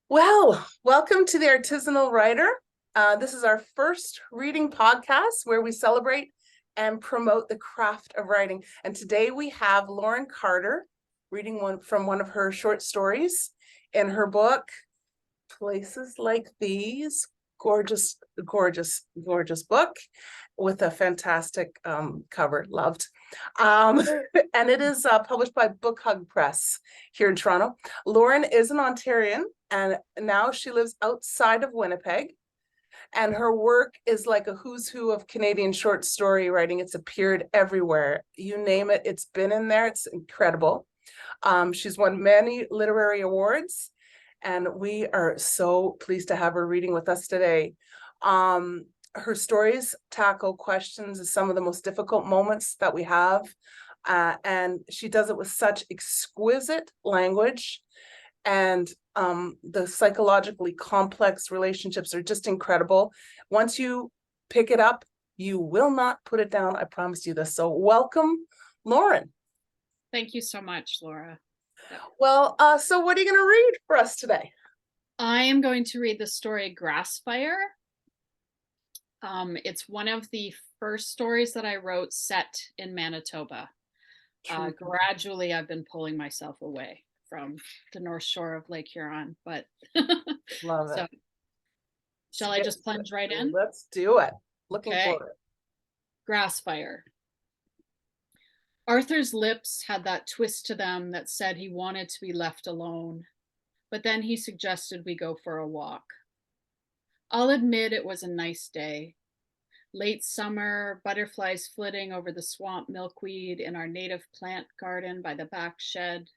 Well, welcome to the Artisanal Writer. This is our first reading podcast where we celebrate and promote the craft of writing. And today we have Lauren Carter reading one of her short stories in her book, Places Like These. Gorgeous, gorgeous, gorgeous book with a fantastic cover. Loved. Um, and it is published by Book Hug Press here in Toronto. Lauren is an Ontarian and now she lives outside of Winnipeg. And her work is like a who's who of Canadian short story writing. It's appeared everywhere. You name it, it's been in there. It's incredible. She's won many literary awards, and we are so pleased to have her reading with us today. Her stories tackle questions of some of the most difficult moments that we have, and she does it with such exquisite language, and the psychologically complex relationships are just incredible. Once you pick it up, you will not put it down. I promise you this. So welcome, Lauren. Thank you so much, Laura. Well, so what are you going to read for us today? I am going to read the story Grass Fire. It's one of the first stories that I wrote set in Manitoba. Gradually, I've been pulling myself away from the North Shore of Lake Huron, but Love it. Shall I just plunge right in? Let's do it. Looking forward. Grass Fire. Arthur's lips had that twist to them that said he wanted to be left alone, but then he suggested we go for a walk. I'll admit it was a nice day. Late summer, butterflies flitting over the swamp milkweed in our native plant garden by the back shed.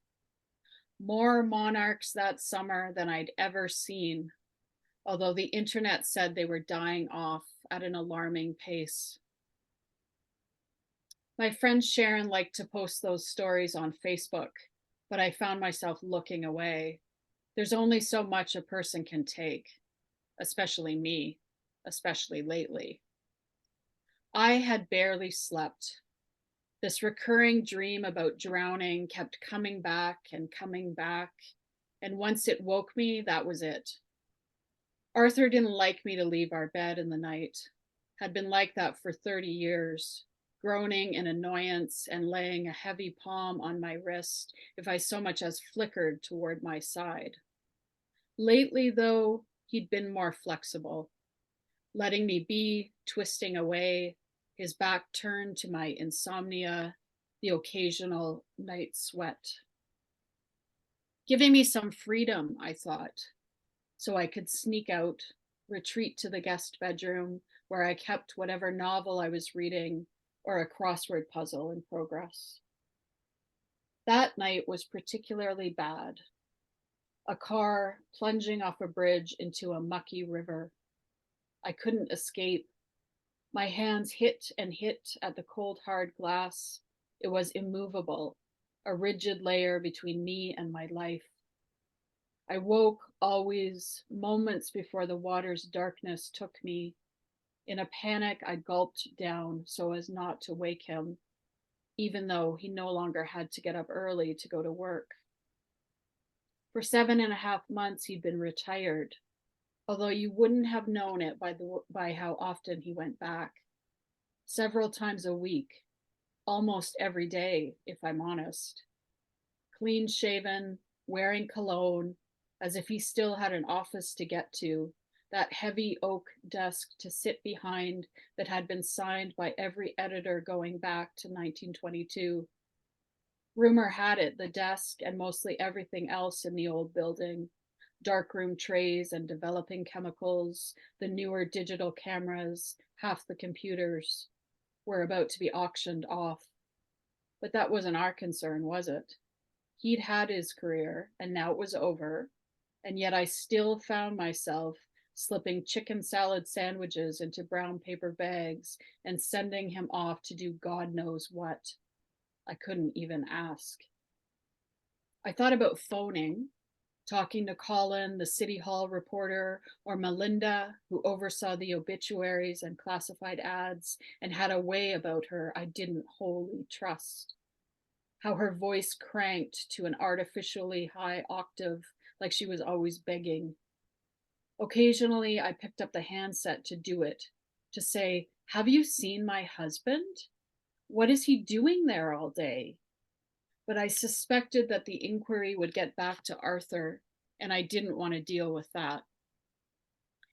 More monarchs that summer than I'd ever seen, although the internet said they were dying off at an alarming pace. My friend Sharon liked to post those stories on Facebook, but I found myself looking away. There's only so much a person can take, especially me, especially lately. I had barely slept. This recurring dream about drowning kept coming back, and once it woke me, that was it. Arthur didn't like me to leave our bed in the night, had been like that for 30 years. Groaning in annoyance and laying a heavy palm on my wrist if I so much as flickered toward my side. Lately, though, he'd been more flexible, letting me be, twisting away, his back turned to my insomnia, the occasional night sweat. Giving me some freedom, I thought, so I could sneak out, retreat to the guest bedroom where I kept whatever novel I was reading or a crossword puzzle in progress. That night was particularly bad. A car plunging off a bridge into a mucky river. I couldn't escape. My hands hit and hit at the cold, hard glass. It was immovable, a rigid layer between me and my life. I woke always moments before the water's darkness took me. In a panic, I gulped down so as not to wake him, even though he no longer had to get up early to go to work. For 7.5 months, he'd been retired, although you wouldn't have known it by how often he went back. Several times a week, almost every day, if I'm honest. Clean shaven, wearing cologne, as if he still had an office to get to, that heavy oak desk to sit behind that had been signed by every editor going back to 1922. Rumor had it the desk and mostly everything else in the old building, darkroom trays and developing chemicals, the newer digital cameras, half the computers, were about to be auctioned off. But that wasn't our concern, was it? He'd had his career, and now it was over, and yet I still found myself slipping chicken salad sandwiches into brown paper bags and sending him off to do God knows what. I couldn't even ask. I thought about phoning, talking to Colin, the City Hall reporter, or Melinda, who oversaw the obituaries and classified ads and had a way about her I didn't wholly trust. How her voice cranked to an artificially high octave like she was always begging. Occasionally, I picked up the handset to do it, to say, "Have you seen my husband? What is he doing there all day?" But I suspected that the inquiry would get back to Arthur, and I didn't want to deal with that.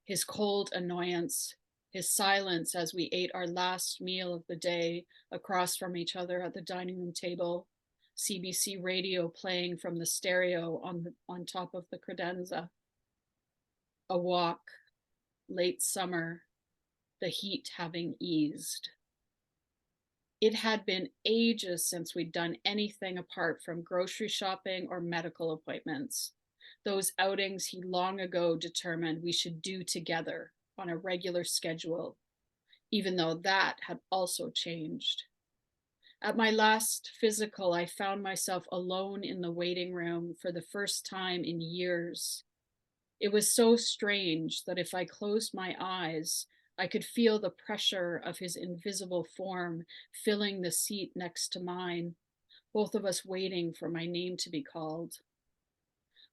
His cold annoyance, his silence as we ate our last meal of the day across from each other at the dining room table, CBC radio playing from the stereo on top of the credenza. A walk, late summer, the heat having eased. It had been ages since we'd done anything apart from grocery shopping or medical appointments. Those outings he long ago determined we should do together on a regular schedule, even though that had also changed. At my last physical, I found myself alone in the waiting room for the first time in years. It was so strange that if I closed my eyes, I could feel the pressure of his invisible form filling the seat next to mine, both of us waiting for my name to be called.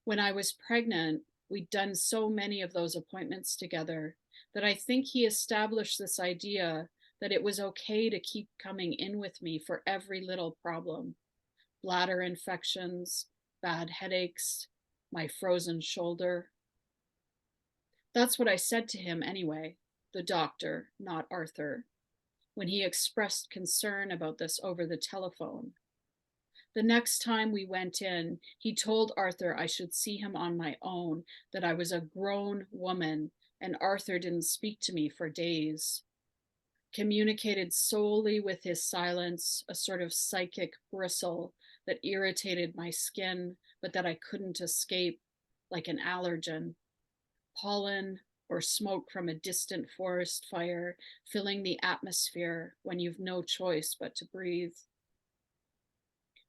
When I was pregnant, we'd done so many of those appointments together that I think he established this idea that it was okay to keep coming in with me for every little problem: bladder infections, bad headaches, my frozen shoulder. That's what I said to him anyway, the doctor, not Arthur, when he expressed concern about this over the telephone. The next time we went in, he told Arthur I should see him on my own, that I was a grown woman, and Arthur didn't speak to me for days. Communicated solely with his silence, a sort of psychic bristle that irritated my skin, but that I couldn't escape, like an allergen. Pollen or smoke from a distant forest fire filling the atmosphere when you've no choice but to breathe.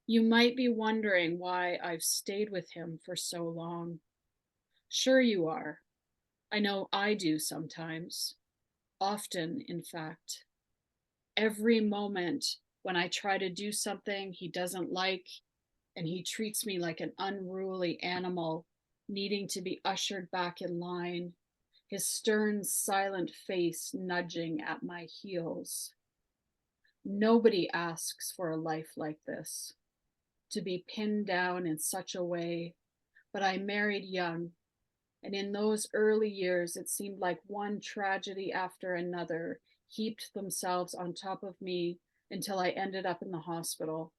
You might be wondering why I've stayed with him for so long. Sure you are. I know I do sometimes. Often, in fact. Every moment when I try to do something he doesn't like and he treats me like an unruly animal needing to be ushered back in line, his stern, silent face nudging at my heels. Nobody asks for a life like this, to be pinned down in such a way, but I married young, and in those early years it seemed like one tragedy after another heaped themselves on top of me until I ended up in the hospital.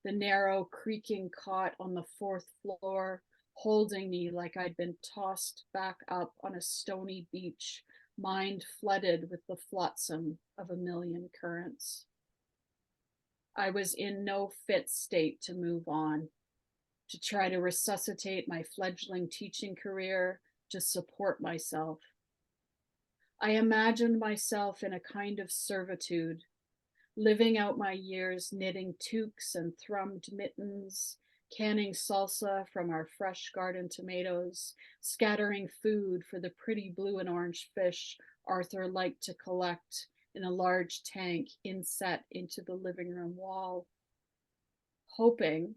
The narrow, creaking cot on the fourth floor, holding me like I'd been tossed back up on a stony beach, mind flooded with the flotsam of a million currents. I was in no fit state to move on, to try to resuscitate my fledgling teaching career, to support myself. I imagined myself in a kind of servitude, living out my years knitting toques and thrummed mittens, canning salsa from our fresh garden tomatoes, scattering food for the pretty blue and orange fish Arthur liked to collect in a large tank inset into the living room wall. Hoping,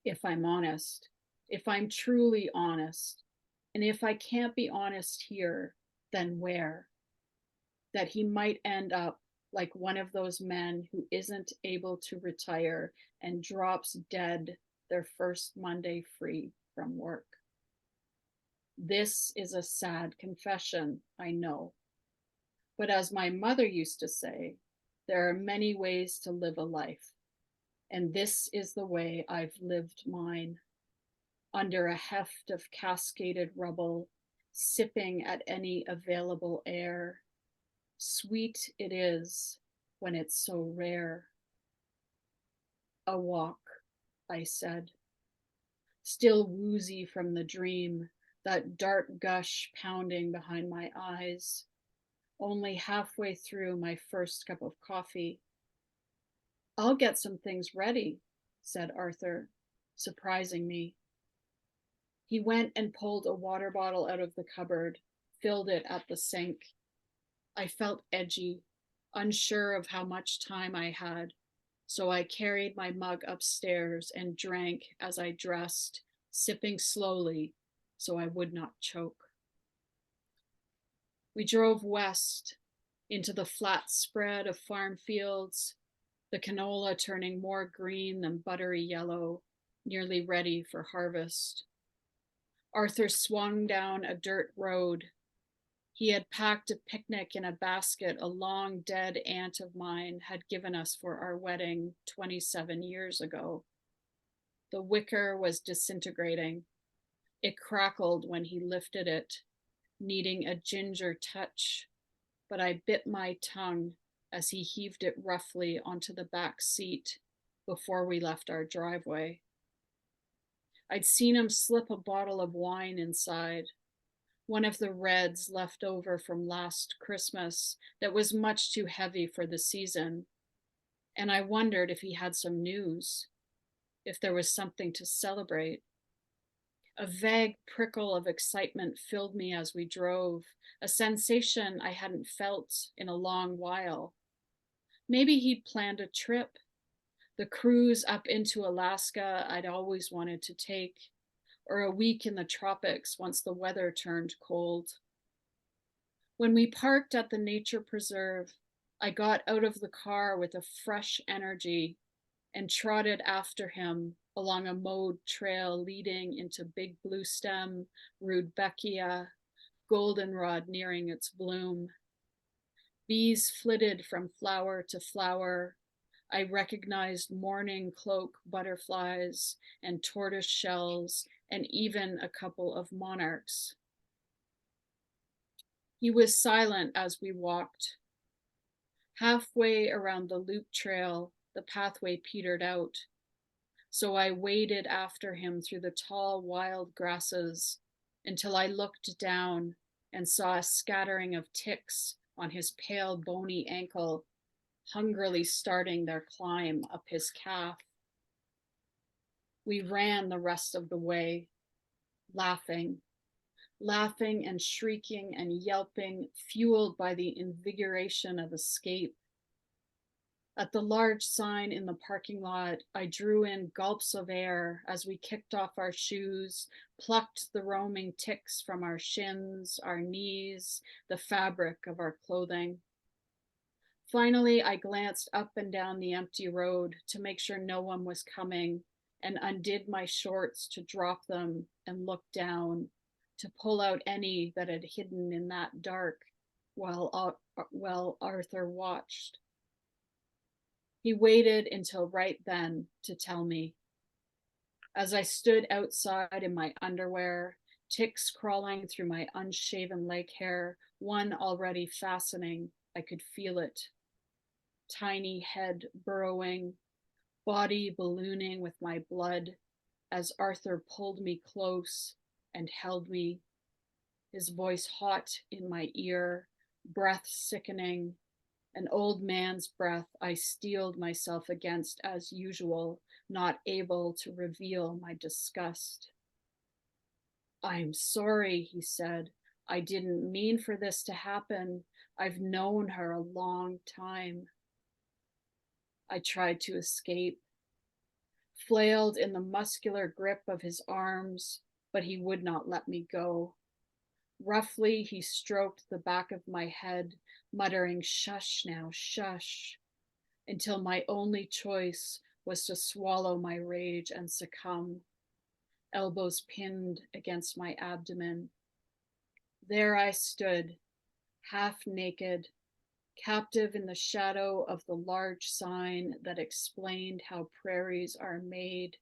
if I'm honest, if I'm truly honest, and if I can't be honest here, then where? That he might end up like one of those men who isn't able to retire and drops dead their first Monday free from work. This is a sad confession, I know. But as my mother used to say, there are many ways to live a life, and this is the way I've lived mine, under a heft of cascaded rubble, sipping at any available air. Sweet it is when it's so rare. A walk, I said, still woozy from the dream, that dark gush pounding behind my eyes, only halfway through my first cup of coffee. I'll get some things ready, said Arthur, surprising me. He went and pulled a water bottle out of the cupboard, filled it at the sink. I felt edgy, unsure of how much time I had, so I carried my mug upstairs and drank as I dressed, sipping slowly so I would not choke. We drove west into the flat spread of farm fields, the canola turning more green than buttery yellow, nearly ready for harvest. Arthur swung down a dirt road. He had packed a picnic in a basket a long dead aunt of mine had given us for our wedding 27 years ago. The wicker was disintegrating. It crackled when he lifted it, needing a ginger touch, but I bit my tongue as he heaved it roughly onto the back seat before we left our driveway. I'd seen him slip a bottle of wine inside, one of the reds left over from last Christmas that was much too heavy for the season, and I wondered if he had some news, if there was something to celebrate. A vague prickle of excitement filled me as we drove, a sensation I hadn't felt in a long while. Maybe he'd planned a trip, the cruise up into Alaska I'd always wanted to take, or a week in the tropics once the weather turned cold. When we parked at the nature preserve, I got out of the car with a fresh energy and trotted after him along a mowed trail leading into Big Blue Stem, Rudbeckia, goldenrod nearing its bloom. Bees flitted from flower to flower. I recognized morning cloak butterflies and tortoise shells and even a couple of monarchs. He was silent as we walked. Halfway around the loop trail, the pathway petered out, so I waded after him through the tall wild grasses until I looked down and saw a scattering of ticks on his pale bony ankle, hungrily starting their climb up his calf. We ran the rest of the way, laughing and shrieking and yelping, fueled by the invigoration of escape. At the large sign in the parking lot, I drew in gulps of air as we kicked off our shoes, plucked the roaming ticks from our shins, our knees, the fabric of our clothing. Finally, I glanced up and down the empty road to make sure no one was coming and undid my shorts to drop them and look down, to pull out any that had hidden in that dark while Arthur watched. He waited until right then to tell me. As I stood outside in my underwear, ticks crawling through my unshaven leg hair, one already fastening, I could feel it. Tiny head burrowing, body ballooning with my blood as Arthur pulled me close and held me, his voice hot in my ear, breath sickening, an old man's breath I steeled myself against as usual, not able to reveal my disgust. "I'm sorry," he said. "I didn't mean for this to happen. I've known her a long time." I tried to escape, flailed in the muscular grip of his arms, but he would not let me go. Roughly, he stroked the back of my head, muttering, "Shush now, shush," until my only choice was to swallow my rage and succumb, elbows pinned against my abdomen. There I stood, half naked, captive in the shadow of the large sign that explained how prairies are made,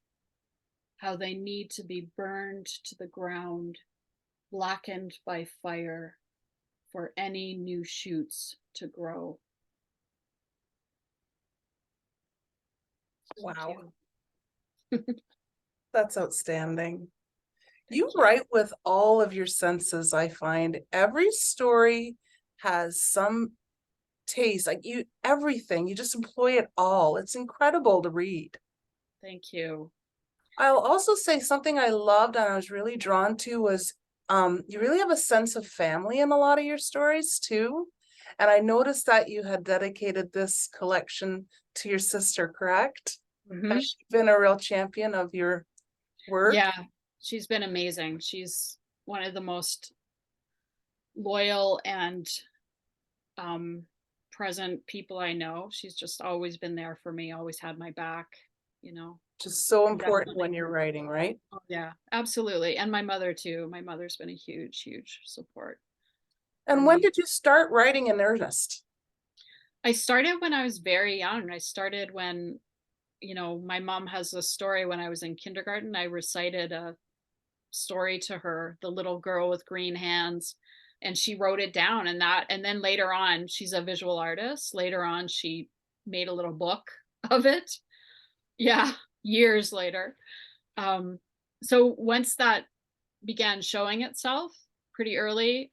how they need to be burned to the ground, blackened by fire, for any new shoots to grow. Wow. That's outstanding. You write with all of your senses, I find. Every story has some taste, like everything. You just employ it all. It's incredible to read. Thank you. I'll also say something I loved and I was really drawn to was you really have a sense of family in a lot of your stories too. And I noticed that you had dedicated this collection to your sister, correct? Mm-hmm. Has she been a real champion of your work? Yeah, She's been amazing. She's one of the most loyal and um, present people I know. She's just always been there for me, always had my back, you know. Just so I'm important when definitely, you're writing, right? oh, yeah, absolutely. And my mother too. My mother's been a huge, huge support for And when me. did you start writing in earnest? I started when I was very young. I started when, my mom has a story when I was in kindergarten. I recited a story to her, The Little Girl with Green Hands, and she wrote it down, and then later on, she's a visual artist. Later on, she made a little book of it. Yeah, years later. Um, so once that began showing itself pretty early,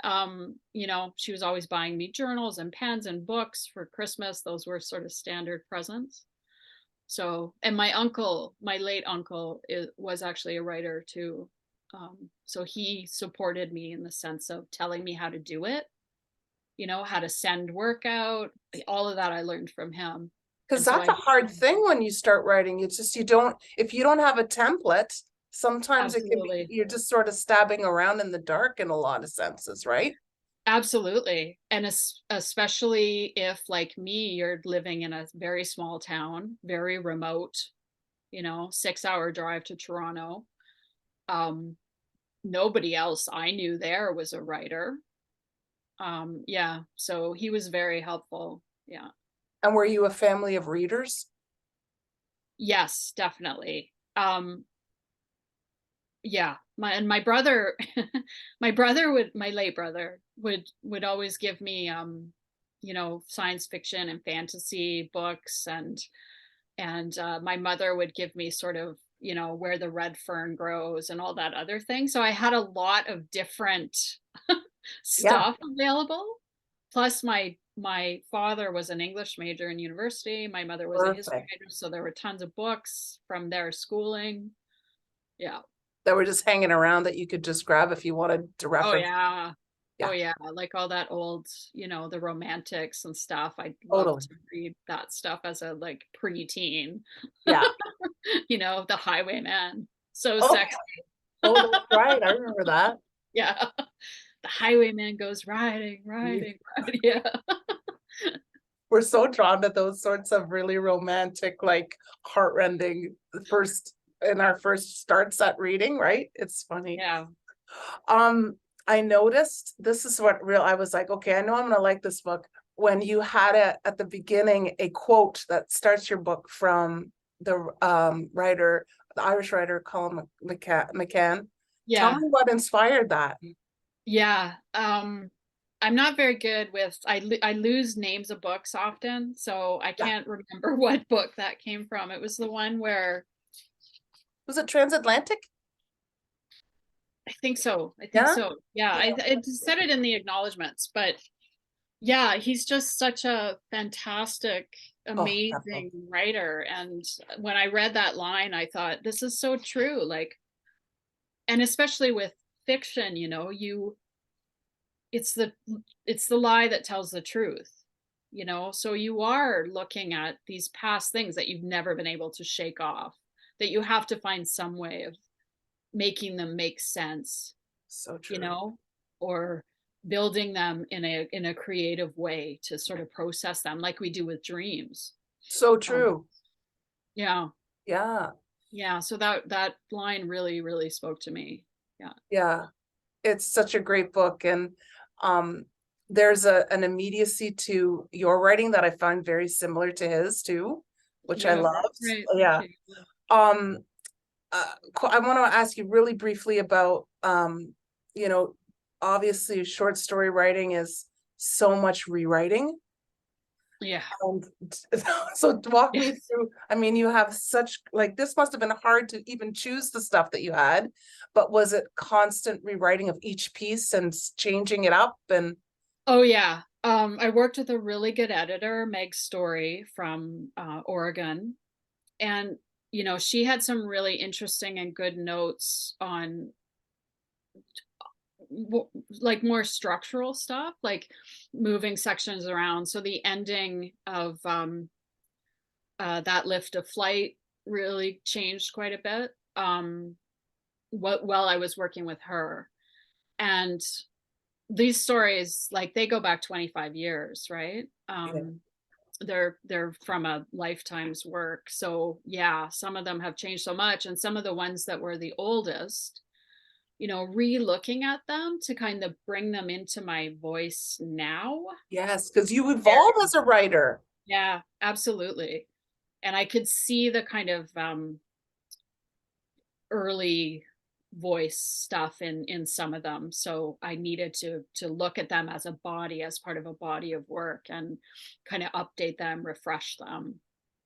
she was always buying me journals and pens and books for Christmas. Those were sort of standard presents. So, and my late uncle was actually a writer too. So he supported me in the sense of telling me how to do it, how to send work out, all of that I learned from him. Because And so that's a hard thing when you start writing. It's just if you don't have a template, sometimes it can be, absolutely, you're just sort of stabbing around in the dark in a lot of senses, right? absolutely. And especially if, like me, you're living in a very small town, very remote, 6-hour drive to Toronto. Nobody else I knew there was a writer. Yeah, so he was very helpful. Yeah. And were you a family of readers? Yes, definitely. Yeah, my brother my late brother would always give me science fiction and fantasy books, and my mother would give me sort of, where the red fern grows and all that other thing. So I had a lot of different Yeah, stuff available. Plus my father was an English major in university, my mother was a history perfect. major, so there were tons of books from their schooling. Yeah. That were just hanging around that you could just grab if you wanted to Oh reference. yeah. Oh Yeah, yeah, like all that old, the romantics and stuff. I loved totally. to read that stuff as a like preteen. Yeah. The Highwayman. So Oh, sexy. oh, that's right. I remember that. Yeah. The Highwayman goes riding, riding, riding. Yeah. We're so drawn to those sorts of really romantic, like heartrending first in our first starts at reading, right? It's funny. Yeah. Um, I noticed this is what real I was like, okay, I know I'm gonna like this book when you had at the beginning a quote that starts your book from the writer, the Irish writer Colin McCann. Tell Yeah. me what inspired that. Yeah. I'm not very good with I lose names of books often, so I Yeah. can't remember what book that came from. It was the one where Was it transatlantic? I think so. I think Yeah. so. Yeah, I said it in the acknowledgments, but yeah, he's just such a fantastic, Oh, that book. amazing writer. And when I read that line, I thought, this is so true. Like, and especially with fiction, it's the it's the lie that tells the truth. So you are looking at these past things that you've never been able to shake off, that you have to find some way of making them make sense, So you true. know, or building them in a creative way to sort of process them like we do with dreams. So Um, true. yeah, Yeah. yeah. So that line really, really spoke to me. Yeah, Yeah. It's such a great book. And um there's an immediacy to your writing that I find very similar to his too, which I yeah. loved. Right. Thank Yeah. you. Um I want to ask you really briefly about you know, obviously short story writing is so much rewriting. Yeah. And so walk Yeah. me through, I mean, you have such, like, this must have been hard to even choose the stuff that you had, but was it constant rewriting of each piece and changing it up? And Oh yeah. I worked with a really good editor, Meg Story from Oregon, and she had some really interesting and good notes on like more structural stuff, like moving sections around. So the ending of that lift of flight really changed quite a bit. while I was working with her. And these stories, like, they go back 25 years, right? Yeah. They're from a lifetime's work. So yeah, some of them have changed so much, and some of the ones that were the oldest, re-looking at them to kind of bring them into my voice now. Yes, because you Very, evolve as a writer. yeah, absolutely. And I could see the kind of early voice stuff in some of them, so I needed to look at them as a body, as part of a body of work, and kind of update them, refresh them.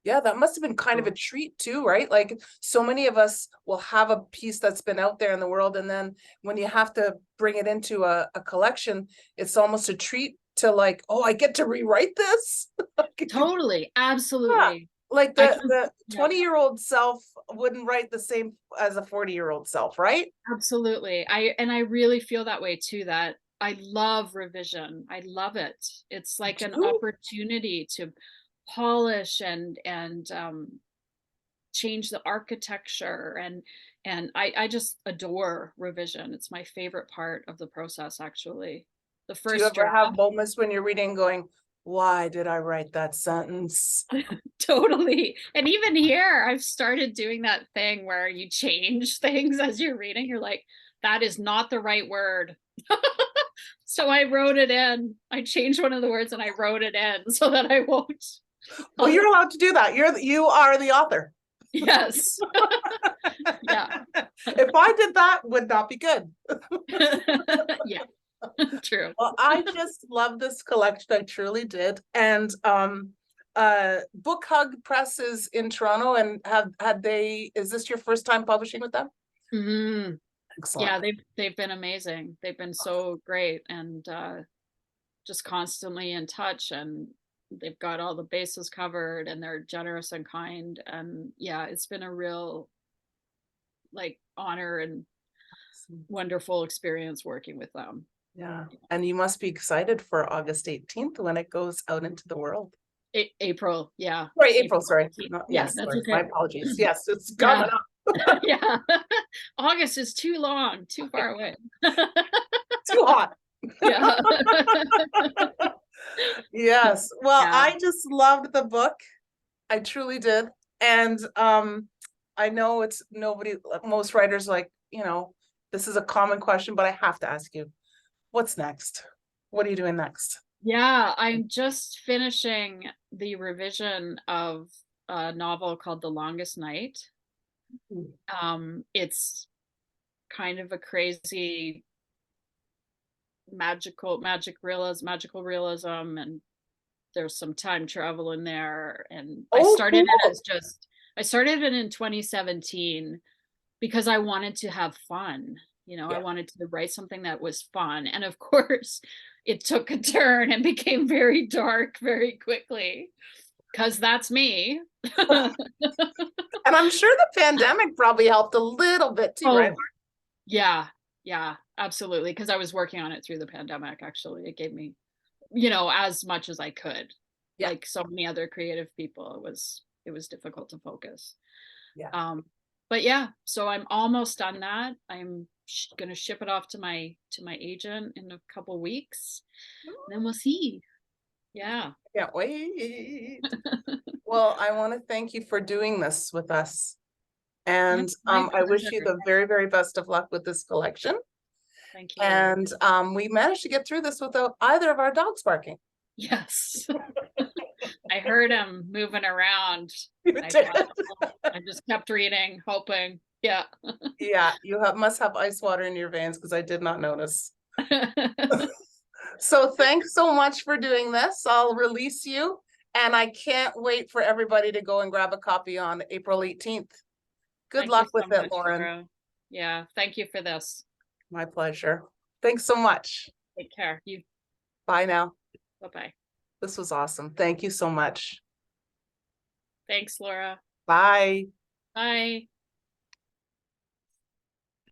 Yeah, that must have been kind of a treat too, right? Like so many of us will have a piece that's been out there in the world, and then when you have to bring it into a collection, it's almost a treat to like, oh, I get to rewrite this. Totally, Yeah. absolutely. Like I can, the yeah, 20-year-old self wouldn't write the same as a 40-year-old self, right? absolutely. I really feel that way too, that I love revision. I love it. It's You like an do? opportunity to polish and change the architecture, and I just adore revision. It's my favorite part of the process, actually. The Do you first ever have draft. moments when you're reading going, why did I write that sentence? Totally. And even here, I've started doing that thing where you change things as you're reading. You're like, that is not the right word. So I wrote it in. I changed one of the words and I wrote it in so that I won't. Well, you're allowed to do that. You are the author. Yes. Yeah. If I did that, would not be good. Yeah. True. Well, I just love this collection. I truly did. And Book Hug Press is in Toronto, and is this your first time publishing with them? Mhm. Excellent. Yeah, they've been amazing. They've been so great, and just constantly in touch, and they've got all the bases covered, and they're generous and kind, and yeah, it's been a real, like, honor and wonderful experience working with them. Yeah. And you must be excited for August 18th when it goes out into the world. April, yeah. Right, April, April sorry. 18th. Yeah, Yes, that's sorry. My okay. apologies. Yes, it's Yeah. coming up. Yeah. August is too long, too far away. Too hot. Yeah. Yes. Well, Yeah. I just loved the book. I truly did. And I know it's nobody, most writers like, this is a common question, but I have to ask you, what's next? What are you doing next? Yeah, I'm just finishing the revision of a novel called The Longest Night. It's kind of a crazy magical realism, and there's some time travel in there. And Oh, cool. I started it in 2017 because I wanted to have fun. I Yeah. wanted to write something that was fun. And of course, it took a turn and became very dark very quickly, because that's me. And I'm sure the pandemic probably helped a little bit too, right? Oh, yeah. Yeah, absolutely. Because I was working on it through the pandemic, actually. It gave me, as much as I could. Yeah. Like so many other creative people, it was difficult to focus. Yeah. Um, but yeah, so I'm almost done that. I'm gonna ship it off to my agent in a couple weeks. Then we'll see. Yeah. Can't wait. Well, I want to thank you for doing this with us. Yeah, And my I wish you pleasure. the very, very best of luck with this collection. Thank you. And we managed to get through this without either of our dogs barking. Yes. I heard him moving around. You I did. thought, oh, I just kept reading, hoping. Yeah. Yeah, you must have ice water in your veins because I did not notice. So thanks so much for doing this. I'll release you, and I can't wait for everybody to go and grab a copy on April 18th. Good Thank you luck so with it, much, Lauren. Laura. Yeah, thank you for this. My pleasure. Thanks so much. Take care. You. Bye now. Bye-bye. This was awesome. Thank you so much. Thanks, Laura. Bye. Bye.